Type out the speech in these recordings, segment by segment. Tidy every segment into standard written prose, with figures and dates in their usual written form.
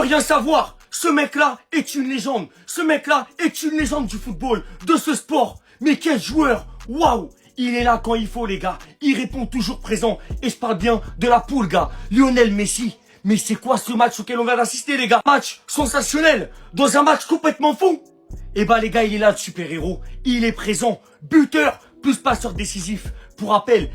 rien savoir. Ce mec-là est une légende. Ce mec-là est une légende du football, de ce sport. Mais quel joueur! Waouh! Il est là quand il faut, les gars. Il répond toujours présent. Et je parle bien de la poule, gars. Lionel Messi. Mais c'est quoi ce match auquel on vient d'assister, les gars? Match sensationnel. Dans un match complètement fou. Eh ben, les gars, il est là, le super-héros. Il est présent. Buteur, plus passeur décisif. Pour rappel,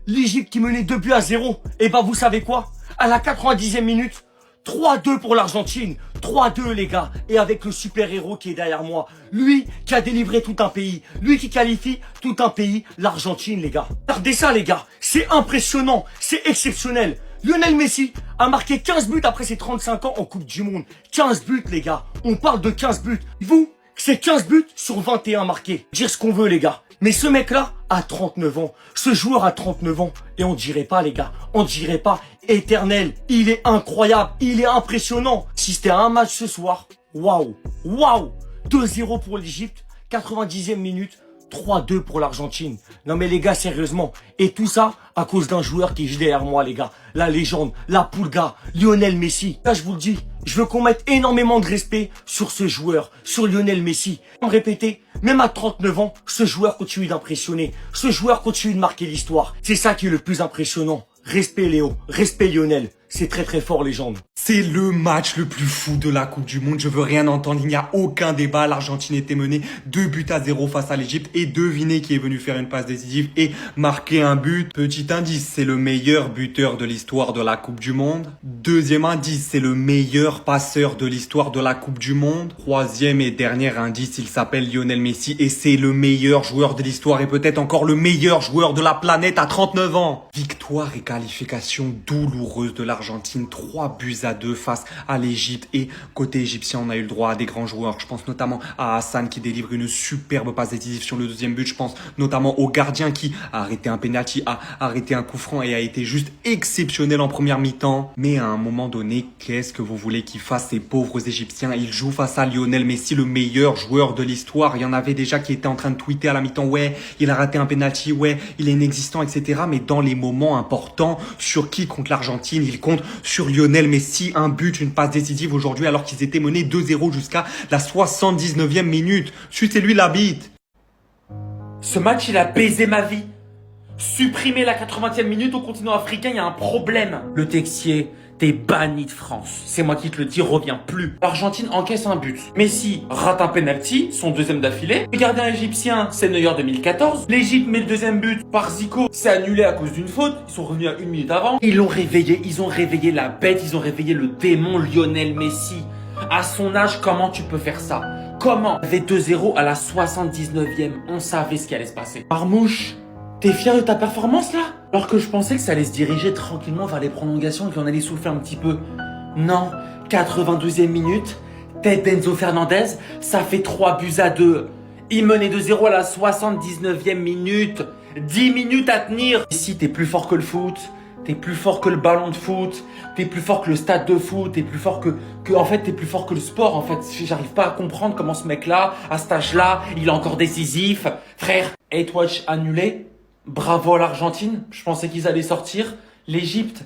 l'Égypte qui menait 2-0. Eh ben, vous savez quoi? À la 90e minute, 3-2 pour l'Argentine. 3-2 les gars. Et avec le super-héros qui est derrière moi. Lui qui a délivré tout un pays. Lui qui qualifie tout un pays. L'Argentine les gars. Regardez ça les gars. C'est impressionnant. C'est exceptionnel. Lionel Messi a marqué 15 buts après ses 35 ans en Coupe du Monde. 15 buts les gars. On parle de 15 buts. Vous, c'est 15 buts sur 21 marqués. Dire ce qu'on veut les gars. Mais ce mec-là a 39 ans. Ce joueur a 39 ans. Et on dirait pas les gars. On dirait pas éternel. Il est incroyable. Il est impressionnant. Si c'était un match ce soir, waouh. Waouh. 2-0 pour l'Égypte. 90e minute. 3-2 pour l'Argentine. Non mais les gars, sérieusement. Et tout ça à cause d'un joueur qui est juste derrière moi, les gars. La légende, la Pulga, Lionel Messi. Là, je vous le dis, je veux qu'on mette énormément de respect sur ce joueur, sur Lionel Messi. Comme répéter, même à 39 ans, ce joueur continue d'impressionner. Ce joueur continue de marquer l'histoire. C'est ça qui est le plus impressionnant. Respect Léo, respect Lionel. C'est très très fort, légende. C'est le match le plus fou de la Coupe du Monde. Je veux rien entendre. Il n'y a aucun débat. L'Argentine était menée 2-0 face à l'Égypte. Et devinez qui est venu faire une passe décisive et marquer un but. Petit indice, c'est le meilleur buteur de l'histoire de la Coupe du Monde. Deuxième indice, c'est le meilleur passeur de l'histoire de la Coupe du Monde. Troisième et dernier indice, il s'appelle Lionel Messi. Et c'est le meilleur joueur de l'histoire et peut-être encore le meilleur joueur de la planète à 39 ans. Victoire et qualification douloureuse de l'Argentine. 3-2 face à l'Égypte. Et côté égyptien, on a eu le droit à des grands joueurs. Je pense notamment à Hassan qui délivre une superbe passe décisive sur le deuxième but. Je pense notamment au gardien qui a arrêté un penalty, a arrêté un coup franc et a été juste exceptionnel en première mi-temps. Mais à un moment donné, qu'est-ce que vous voulez qu'ils fassent ces pauvres Égyptiens? Ils jouent face à Lionel Messi, le meilleur joueur de l'histoire. Il y en avait déjà qui étaient en train de tweeter à la mi-temps. Ouais, il a raté un penalty. Ouais, il est inexistant, etc. Mais dans les moments importants, sur qui contre l'Argentine? Il compte sur Lionel Messi, un but, une passe décisive aujourd'hui alors qu'ils étaient menés 2-0 jusqu'à la 79e minute. Sucez-lui la bite. Ce match, il a baisé ma vie. Supprimer la 80e minute au continent africain, il y a un problème. Le Texier, t'es banni de France. C'est moi qui te le dis, reviens plus. L'Argentine encaisse un but. Messi rate un penalty, son deuxième d'affilée. Le gardien égyptien, c'est Neuer 2014. L'Égypte met le deuxième but par Zico. C'est annulé à cause d'une faute. Ils sont revenus à 1 minute avant. Ils l'ont réveillé, ils ont réveillé la bête, ils ont réveillé le démon Lionel Messi. À son âge, comment tu peux faire ça? Comment? Il y avait 2-0 à la 79e. On savait ce qui allait se passer. Marmouche, t'es fier de ta performance là? Alors que je pensais que ça allait se diriger tranquillement vers les prolongations et qu'on allait souffler un petit peu. Non, 92e minute, tête d'Enzo Fernandez, ça fait 3-2. Il menait 2-0 à la 79e minute. 10 minutes à tenir. Ici, t'es plus fort que le foot. T'es plus fort que le ballon de foot. T'es plus fort que le stade de foot. T'es plus fort en fait, t'es plus fort que le sport, en fait. J'arrive pas à comprendre comment ce mec-là, à cet âge-là, il est encore décisif. Frère, 8 watch annulé. Bravo à l'Argentine. Je pensais qu'ils allaient sortir. L'Égypte.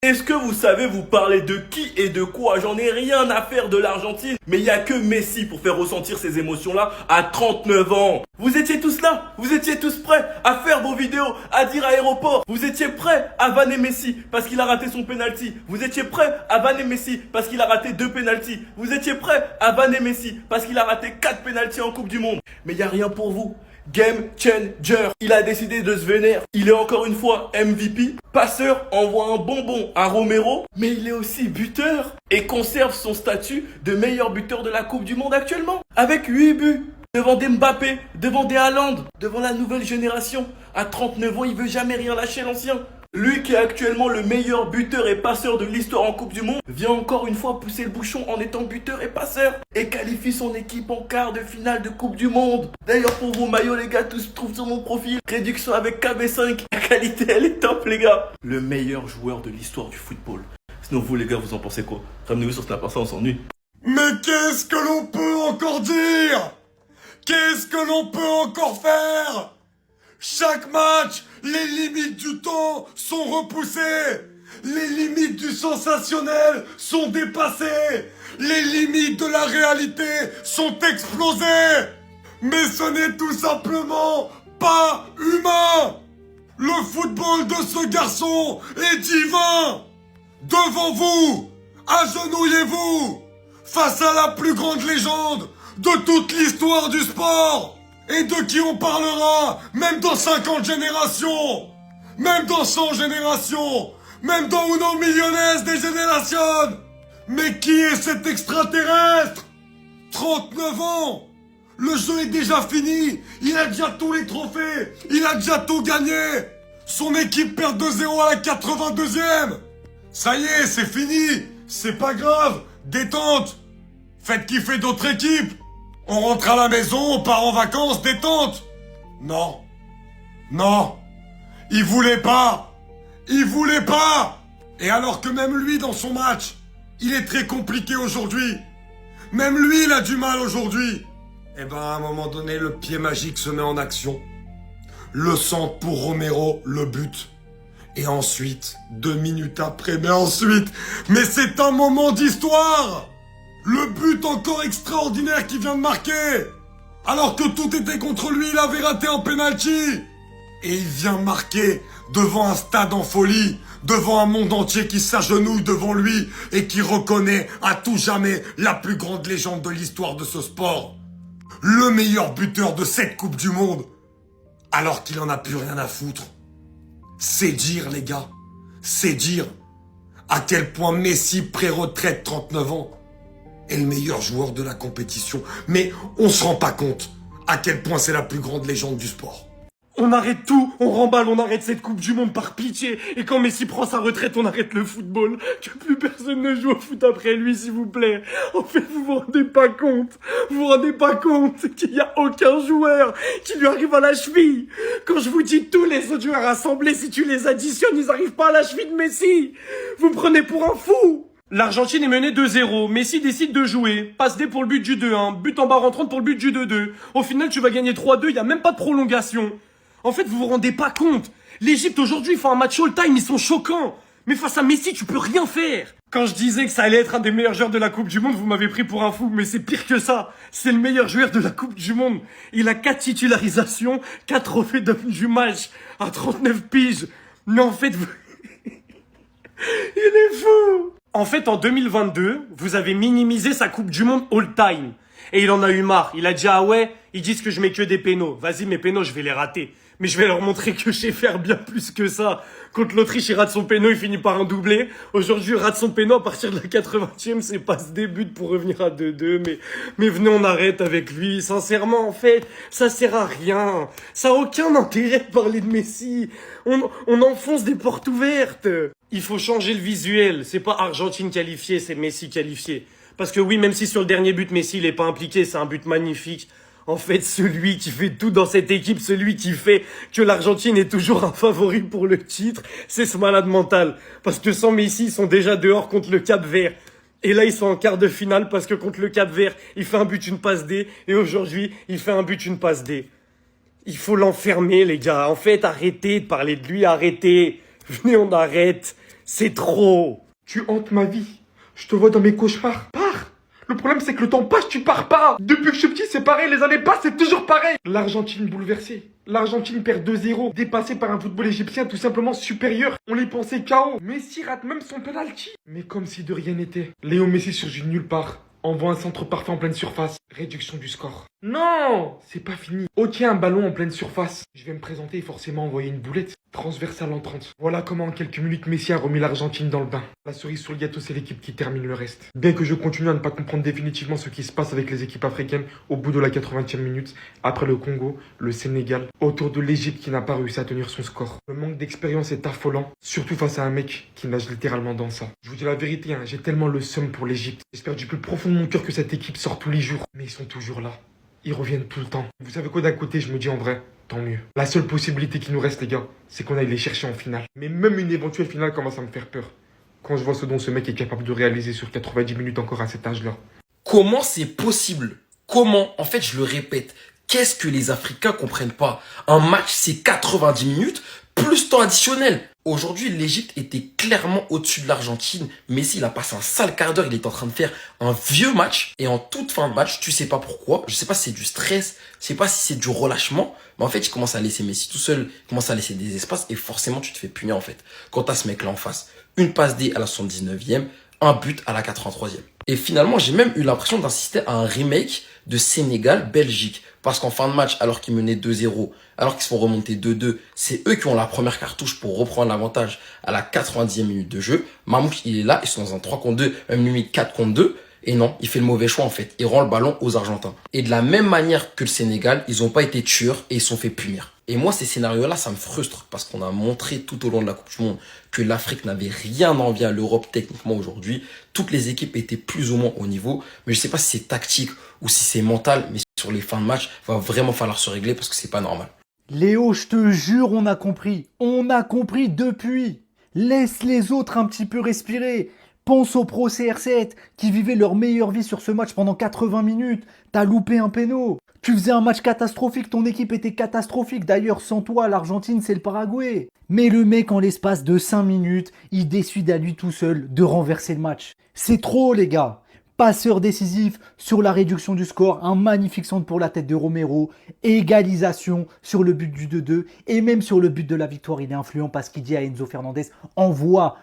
Est-ce que vous savez vous parler de qui et de quoi? J'en ai rien à faire de l'Argentine, mais il y a que Messi pour faire ressentir ces émotions-là à 39 ans. Vous étiez tous là, vous étiez tous prêts à faire vos vidéos, à dire aéroport. Vous étiez prêts à vanner Messi parce qu'il a raté son penalty. Vous étiez prêts à vanner Messi parce qu'il a raté 2 penalties. Vous étiez prêts à vanner Messi parce qu'il a raté 4 penalties en Coupe du Monde. Mais il n'y a rien pour vous. Game changer. Il a décidé de se vénérer. Il est encore une fois MVP. Passeur envoie un bonbon à Romero. Mais il est aussi buteur. Et conserve son statut de meilleur buteur de la Coupe du Monde actuellement. Avec 8 buts. Devant des Mbappé. Devant des Haaland. Devant la nouvelle génération. À 39 ans, il veut jamais rien lâcher l'ancien. Lui qui est actuellement le meilleur buteur et passeur de l'histoire en Coupe du Monde vient encore une fois pousser le bouchon en étant buteur et passeur et qualifie son équipe en quart de finale de Coupe du Monde. D'ailleurs pour vos maillots les gars, tout se trouve sur mon profil. Réduction avec KB5. La qualité elle est top les gars. Le meilleur joueur de l'histoire du football. Sinon vous les gars vous en pensez quoi? Ramenez-vous sur Snap, ça on s'ennuie. Mais qu'est-ce que l'on peut encore dire? Qu'est-ce que l'on peut encore faire? Chaque match, les limites du temps sont repoussées. Les limites du sensationnel sont dépassées. Les limites de la réalité sont explosées. Mais ce n'est tout simplement pas humain. Le football de ce garçon est divin. Devant vous, agenouillez-vous face à la plus grande légende de toute l'histoire du sport. Et de qui on parlera même dans 50 générations, même dans 100 générations, même dans uno millones des générations. Mais qui est cet extraterrestre? 39 ans. Le jeu est déjà fini. Il a déjà tous les trophées. Il a déjà tout gagné. Son équipe perd 2-0 à la 82e. Ça y est, c'est fini. C'est pas grave. Détente. Faites kiffer d'autres équipes. On rentre à la maison, on part en vacances, détente. Non. Non. Il voulait pas. Il voulait pas. Et alors que même lui, dans son match, il est très compliqué aujourd'hui. Même lui, il a du mal aujourd'hui. Eh ben, à un moment donné, le pied magique se met en action. Le centre pour Romero, le but. Et ensuite, 2 minutes après, mais c'est un moment d'histoire. Le but encore extraordinaire qui vient de marquer. Alors que tout était contre lui, il avait raté un penalty. Et il vient marquer devant un stade en folie, devant un monde entier qui s'agenouille devant lui et qui reconnaît à tout jamais la plus grande légende de l'histoire de ce sport. Le meilleur buteur de cette Coupe du Monde. Alors qu'il en a plus rien à foutre. C'est dire, les gars. C'est dire à quel point Messi, pré-retraite, 39 ans, est le meilleur joueur de la compétition. Mais on se rend pas compte à quel point c'est la plus grande légende du sport. On arrête tout, on remballe, on arrête cette Coupe du Monde par pitié. Et quand Messi prend sa retraite, on arrête le football. Que plus personne ne joue au foot après lui, s'il vous plaît. En fait, vous vous rendez pas compte. Vous vous rendez pas compte qu'il y a aucun joueur qui lui arrive à la cheville. Quand je vous dis tous les autres joueurs assemblés, si tu les additionnes, ils arrivent pas à la cheville de Messi. Vous me prenez pour un fou. L'Argentine est menée 2-0, Messi décide de jouer, passe D pour le but du 2-1, but en barre entrante pour le but du 2-2. Au final, tu vas gagner 3-2, il y a même pas de prolongation. En fait, vous vous rendez pas compte. L'Égypte aujourd'hui font un match all-time, ils sont choquants. Mais face à Messi, tu peux rien faire. Quand je disais que ça allait être un des meilleurs joueurs de la Coupe du Monde, vous m'avez pris pour un fou, mais c'est pire que ça. C'est le meilleur joueur de la Coupe du Monde. Il a 4 titularisations, 4 trophées d'homme du match, à 39 piges. Mais en fait, il est fou. En fait, en 2022, vous avez minimisé sa Coupe du Monde all-time. Et il en a eu marre. Il a dit, ah ouais, ils disent que je mets que des pénaux. Vas-y, mes pénaux, je vais les rater. Mais je vais leur montrer que je sais faire bien plus que ça. Contre l'Autriche, il rate son péno, il finit par un doublé. Aujourd'hui, il rate son péno à partir de la 80e. C'est pas ce début pour revenir à 2-2. Mais venez, on arrête avec lui. Sincèrement, en fait, ça sert à rien. Ça a aucun intérêt de parler de Messi. On enfonce des portes ouvertes. Il faut changer le visuel. C'est pas Argentine qualifiée, c'est Messi qualifié. Parce que oui, même si sur le dernier but, Messi, il est pas impliqué, c'est un but magnifique. En fait, celui qui fait tout dans cette équipe, celui qui fait que l'Argentine est toujours un favori pour le titre, c'est ce malade mental. Parce que sans Messi, ils sont déjà dehors contre le Cap-Vert. Et là, ils sont en quart de finale parce que contre le Cap-Vert, il fait un but, une passe D. Et aujourd'hui, il fait un but, une passe D. Il faut l'enfermer, les gars. En fait, arrêtez de parler de lui, arrêtez. Venez, on arrête. C'est trop. Tu hantes ma vie. Je te vois dans mes cauchemars. Pars! Le problème, c'est que le temps passe, tu pars pas! Depuis que je suis petit, c'est pareil, les années passent, c'est toujours pareil! L'Argentine bouleversée. L'Argentine perd 2-0, dépassée par un football égyptien tout simplement supérieur. On les pensait KO. Messi rate même son penalty. Mais comme si de rien n'était. Léo Messi surgit de nulle part. Envoie un centre parfait en pleine surface. Réduction du score. Non! C'est pas fini. Ok, un ballon en pleine surface. Je vais me présenter et forcément envoyer une boulette. Transversale en 30. Voilà comment en quelques minutes Messi a remis l'Argentine dans le bain. La cerise sur le gâteau, c'est l'équipe qui termine le reste. Bien que je continue à ne pas comprendre définitivement ce qui se passe avec les équipes africaines au bout de la 80e minute, après le Congo, le Sénégal, autour de l'Égypte qui n'a pas réussi à tenir son score. Le manque d'expérience est affolant, surtout face à un mec qui nage littéralement dans ça. Je vous dis la vérité, hein, j'ai tellement le seum pour l'Égypte. J'espère du plus profond de mon cœur que cette équipe sort tous les jours. Mais ils sont toujours là. Ils reviennent tout le temps. Vous savez quoi, d'un côté, je me dis en vrai, tant mieux. La seule possibilité qui nous reste, les gars, c'est qu'on aille les chercher en finale. Mais même une éventuelle finale commence à me faire peur. Quand je vois ce dont ce mec est capable de réaliser sur 90 minutes encore à cet âge-là. Comment c'est possible? Comment? En fait, je le répète. Qu'est-ce que les Africains comprennent pas? Un match, c'est 90 minutes plus temps additionnel. Aujourd'hui, l'Égypte était clairement au-dessus de l'Argentine. Messi, il a passé un sale quart d'heure. Il est en train de faire un vieux match. Et en toute fin de match, tu sais pas pourquoi. Je sais pas si c'est du stress. Je sais pas si c'est du relâchement. Mais en fait, il commence à laisser Messi tout seul. Il commence à laisser des espaces. Et forcément, tu te fais punir, en fait. Quand t'as ce mec-là en face. Une passe D à la 79e. Un but à la 83e. Et finalement, j'ai même eu l'impression d'assister à un remake de Sénégal-Belgique. Parce qu'en fin de match, alors qu'ils menaient 2-0, alors qu'ils se font remonter 2-2, c'est eux qui ont la première cartouche pour reprendre l'avantage à la 90e minute de jeu. Mamouche, il est là, ils sont dans un 3 contre 2, même limite 4 contre 2. Et non, il fait le mauvais choix en fait. Il rend le ballon aux Argentins. Et de la même manière que le Sénégal, ils n'ont pas été tueurs et ils se sont fait punir. Et moi, ces scénarios-là, ça me frustre parce qu'on a montré tout au long de la Coupe du Monde que l'Afrique n'avait rien à envier à l'Europe techniquement aujourd'hui. Toutes les équipes étaient plus ou moins au niveau. Mais je sais pas si c'est tactique ou si c'est mental. Mais sur les fins de match, il va vraiment falloir se régler parce que c'est pas normal. Léo, je te jure, on a compris. On a compris depuis. Laisse les autres un petit peu respirer. Pense aux pros CR7 qui vivaient leur meilleure vie sur ce match pendant 80 minutes. T'as loupé un péno. Tu faisais un match catastrophique, ton équipe était catastrophique. D'ailleurs, sans toi, l'Argentine, c'est le Paraguay. Mais le mec, en l'espace de 5 minutes, il décide à lui tout seul de renverser le match. C'est trop, les gars. Passeur décisif sur la réduction du score, un magnifique centre pour la tête de Romero, égalisation sur le but du 2-2 et même sur le but de la victoire, il est influent parce qu'il dit à Enzo Fernandez envoie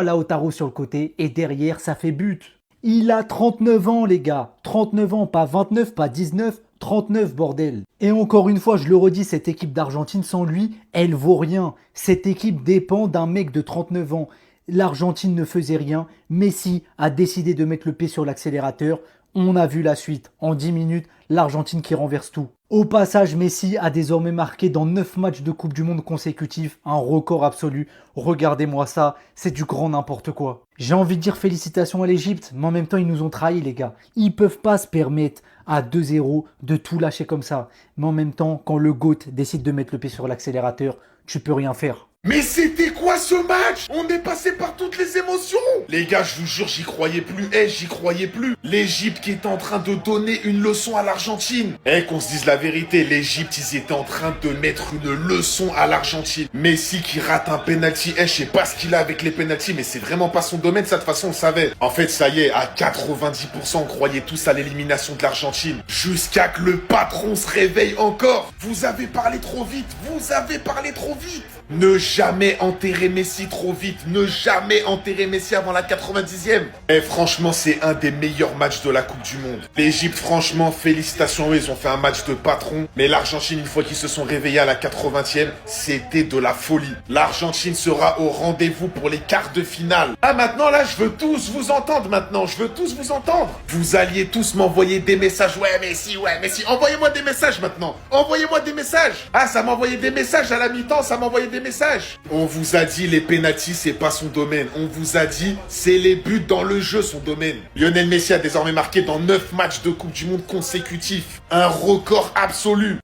Lautaro sur le côté et derrière ça fait but. Il a 39 ans les gars, 39 ans, pas 29, pas 19, 39 bordel. Et encore une fois, je le redis, cette équipe d'Argentine sans lui, elle vaut rien. Cette équipe dépend d'un mec de 39 ans. L'Argentine ne faisait rien. Messi a décidé de mettre le pied sur l'accélérateur. On a vu la suite. En 10 minutes, l'Argentine qui renverse tout. Au passage, Messi a désormais marqué dans 9 matchs de Coupe du Monde consécutifs un record absolu. Regardez-moi ça, c'est du grand n'importe quoi. J'ai envie de dire félicitations à l'Égypte, mais en même temps, ils nous ont trahis les gars. Ils peuvent pas se permettre à 2-0 de tout lâcher comme ça. Mais en même temps, quand le GOAT décide de mettre le pied sur l'accélérateur, tu peux rien faire. Mais c'était quoi ce match? On est passé par toutes les émotions. Les gars, je vous jure, j'y croyais plus. J'y croyais plus. L'Égypte qui est en train de donner une leçon à l'Argentine. Qu'on se dise la vérité, l'Égypte, ils étaient en train de mettre une leçon à l'Argentine. Messi qui rate un penalty. Je sais pas ce qu'il a avec les penalties, mais c'est vraiment pas son domaine, ça de toute façon, on savait. En fait, ça y est, à 90%, on croyait tous à l'élimination de l'Argentine. Jusqu'à que le patron se réveille encore. Vous avez parlé trop vite. Vous avez parlé trop vite. Ne jamais enterrer Messi trop vite. Ne jamais enterrer Messi avant la 90e. Franchement, c'est un des meilleurs matchs de la Coupe du Monde. L'Égypte, franchement, félicitations. Ils ont fait un match de patron. Mais l'Argentine, une fois qu'ils se sont réveillés à la 80e, c'était de la folie. L'Argentine sera au rendez-vous pour les quarts de finale. Ah, maintenant, là, je veux tous vous entendre maintenant. Je veux tous vous entendre. Vous alliez tous m'envoyer des messages. Ouais, Messi. Envoyez-moi des messages maintenant. Envoyez-moi des messages. Ah, ça m'envoyait des messages à la mi-temps. Ça m'envoyait des messages. On vous a dit les pénaltys c'est pas son domaine. On vous a dit c'est les buts dans le jeu son domaine. Lionel Messi a désormais marqué dans 9 matchs de Coupe du Monde consécutifs. Un record absolu.